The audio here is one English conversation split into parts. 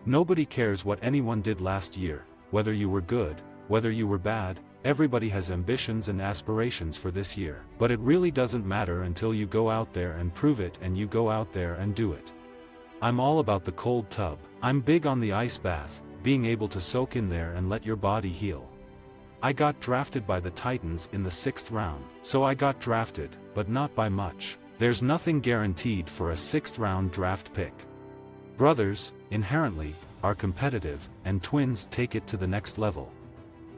Nobody cares what anyone did last year, whether you were good, whether you were bad. Everybody has ambitions and aspirations for this year. But it really doesn't matter until you go out there and prove it, and you go out there and do it. I'm all about the cold tub. I'm big on the ice bath, being able to soak in there and let your body heal. I got drafted by the Titans in the 6th round. So I got drafted, but not by much. There's nothing guaranteed for a 6th round draft pick. Brothers, inherently, are competitive, and twins take it to the next level.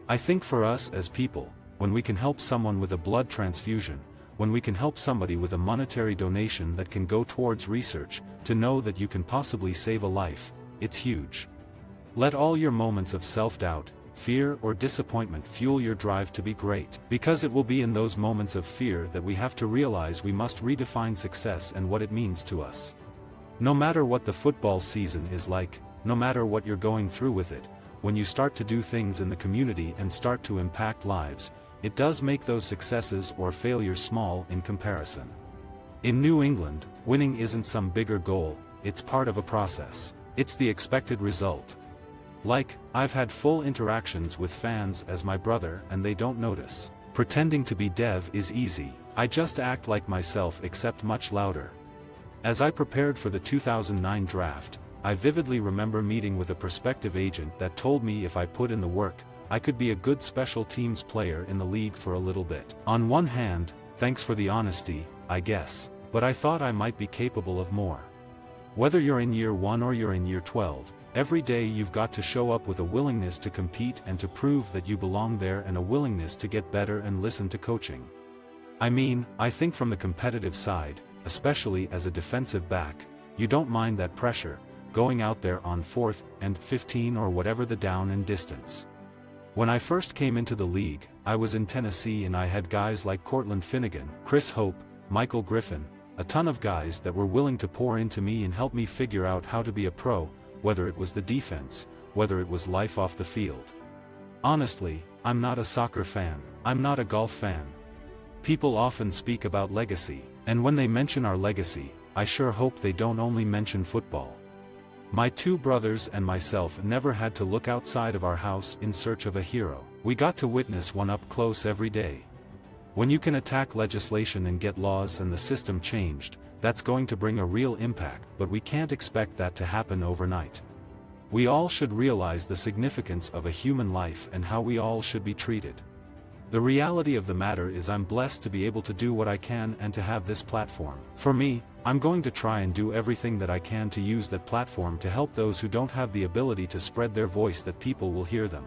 I think for us as people, when we can help someone with a blood transfusion, when we can help somebody with a monetary donation that can go towards research, to know that you can possibly save a life, it's huge. Let all your moments of self-doubt, fear or disappointment fuel your drive to be great, because it will be in those moments of fear that we have to realize we must redefine success and what it means to us. No matter what the football season is like, no matter what you're going through with it, when you start to do things in the community and start to impact lives, it does make those successes or failures small in comparison. In New England, winning isn't some bigger goal, it's part of a process. It's the expected result. Like, I've had full interactions with fans as my brother and they don't notice. Pretending to be Dev is easy. I just act like myself except much louder. As I prepared for the 2009 draft, I vividly remember meeting with a prospective agent that told me if I put in the work, I could be a good special teams player in the league for a little bit. On one hand, thanks for the honesty, I guess, but I thought I might be capable of more. Whether you're in year 1 or you're in year 12, every day you've got to show up with a willingness to compete and to prove that you belong there, and a willingness to get better and listen to coaching. I mean, I think from the competitive side, especially as a defensive back, you don't mind that pressure, going out there on 4th and 15 or whatever the down and distance. When I first came into the league, I was in Tennessee and I had guys like Cortland Finnegan, Chris Hope, Michael Griffin, a ton of guys that were willing to pour into me and help me figure out how to be a pro, whether it was the defense, whether it was life off the field. Honestly, I'm not a soccer fan, I'm not a golf fan. People often speak about legacy, and when they mention our legacy, I sure hope they don't only mention football. My 2 brothers and myself never had to look outside of our house in search of a hero. We got to witness one up close every day. When you can attack legislation and get laws and the system changed, that's going to bring a real impact, but we can't expect that to happen overnight. We all should realize the significance of a human life and how we all should be treated. The reality of the matter is I'm blessed to be able to do what I can and to have this platform. For me, I'm going to try and do everything that I can to use that platform to help those who don't have the ability to spread their voice, that people will hear them.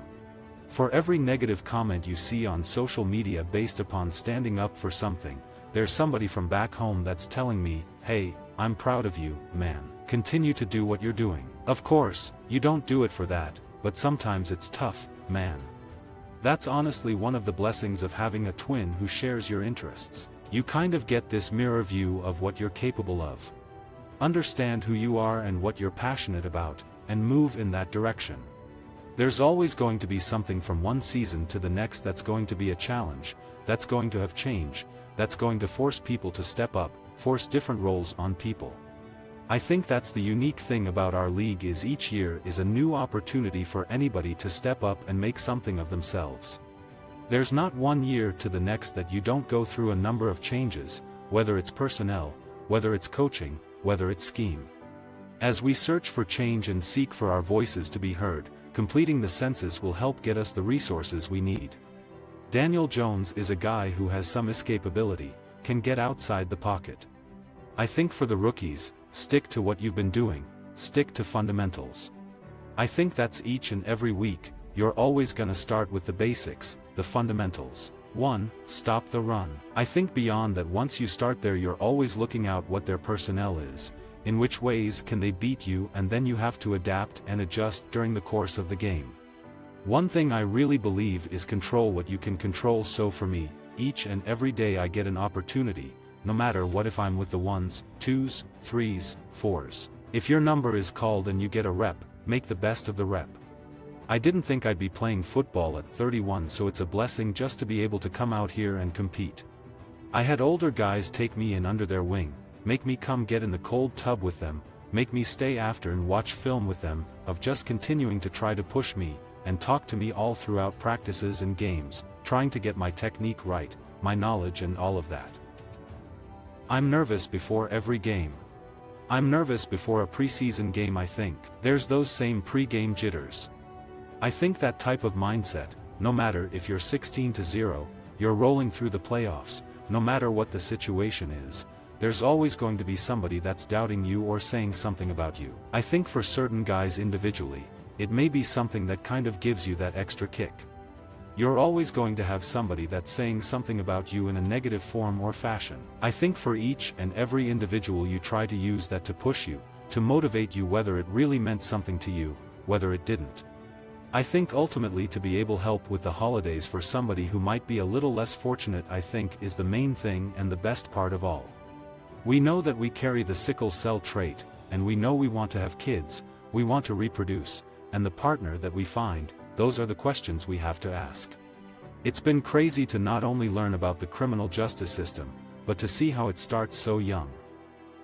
For every negative comment you see on social media based upon standing up for something, there's somebody from back home that's telling me, hey, I'm proud of you, man. Continue to do what you're doing. Of course, you don't do it for that, but sometimes it's tough, man. That's honestly one of the blessings of having a twin who shares your interests. You kind of get this mirror view of what you're capable of. Understand who you are and what you're passionate about, and move in that direction. There's always going to be something from one season to the next that's going to be a challenge, that's going to have change, that's going to force people to step up, force different roles on people. I think that's the unique thing about our league, is each year is a new opportunity for anybody to step up and make something of themselves. There's not one year to the next that you don't go through a number of changes, whether it's personnel, whether it's coaching, whether it's scheme. As we search for change and seek for our voices to be heard, completing the census will help get us the resources we need. Daniel Jones is a guy who has some escapability, can get outside the pocket. I think for the rookies, stick to what you've been doing, stick to fundamentals. I think that's each and every week, you're always gonna start with the basics, the fundamentals. 1. Stop the run. I think beyond that, once you start there, you're always looking out what their personnel is, in which ways can they beat you, and then you have to adapt and adjust during the course of the game. One thing I really believe is control what you can control. So for me, each and every day I get an opportunity, no matter what, if I'm with the 1s, 2s, 3s, 4s. If your number is called and you get a rep, make the best of the rep. I didn't think I'd be playing football at 31, so it's a blessing just to be able to come out here and compete. I had older guys take me in under their wing, make me come get in the cold tub with them, make me stay after and watch film with them, of just continuing to try to push me, and talk to me all throughout practices and games, trying to get my technique right, my knowledge and all of that. I'm nervous before every game. I'm nervous before a preseason game. I think there's those same pre-game jitters. I think that type of mindset, no matter if you're 16-0, you're rolling through the playoffs, no matter what the situation is, there's always going to be somebody that's doubting you or saying something about you. I think for certain guys individually, it may be something that kind of gives you that extra kick. You're always going to have somebody that's saying something about you in a negative form or fashion. I think for each and every individual you try to use that to push you, to motivate you, whether it really meant something to you, whether it didn't. I think ultimately to be able to help with the holidays for somebody who might be a little less fortunate, I think is the main thing and the best part of all. We know that we carry the sickle cell trait, and we know we want to have kids, we want to reproduce, and the partner that we find, those are the questions we have to ask. It's been crazy to not only learn about the criminal justice system, but to see how it starts so young.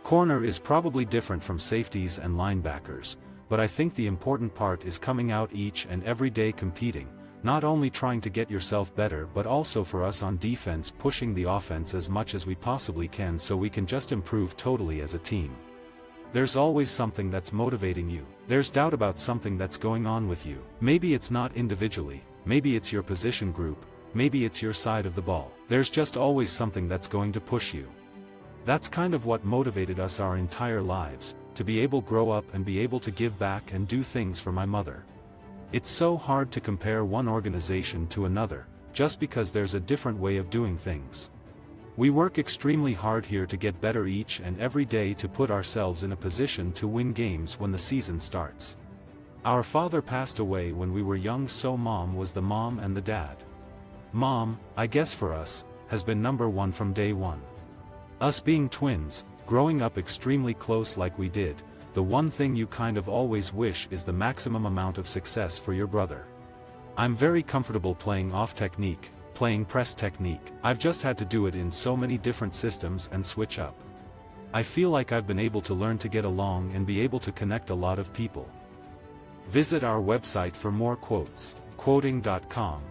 Corner is probably different from safeties and linebackers, but I think the important part is coming out each and every day competing, not only trying to get yourself better but also for us on defense pushing the offense as much as we possibly can so we can just improve totally as a team. There's always something that's motivating you. There's doubt about something that's going on with you. Maybe it's not individually, maybe it's your position group, maybe it's your side of the ball. There's just always something that's going to push you. That's kind of what motivated us our entire lives, to be able to grow up and be able to give back and do things for my mother. It's so hard to compare one organization to another, just because there's a different way of doing things. We work extremely hard here to get better each and every day to put ourselves in a position to win games when the season starts. Our father passed away when we were young, so mom was the mom and the dad. Mom, I guess for us, has been number one from day one. Us being twins, growing up extremely close like we did, the one thing you kind of always wish is the maximum amount of success for your brother. I'm very comfortable playing off technique, playing press technique. I've just had to do it in so many different systems and switch up. I feel like I've been able to learn to get along and be able to connect a lot of people. Visit our website for more quotes, quoting.com.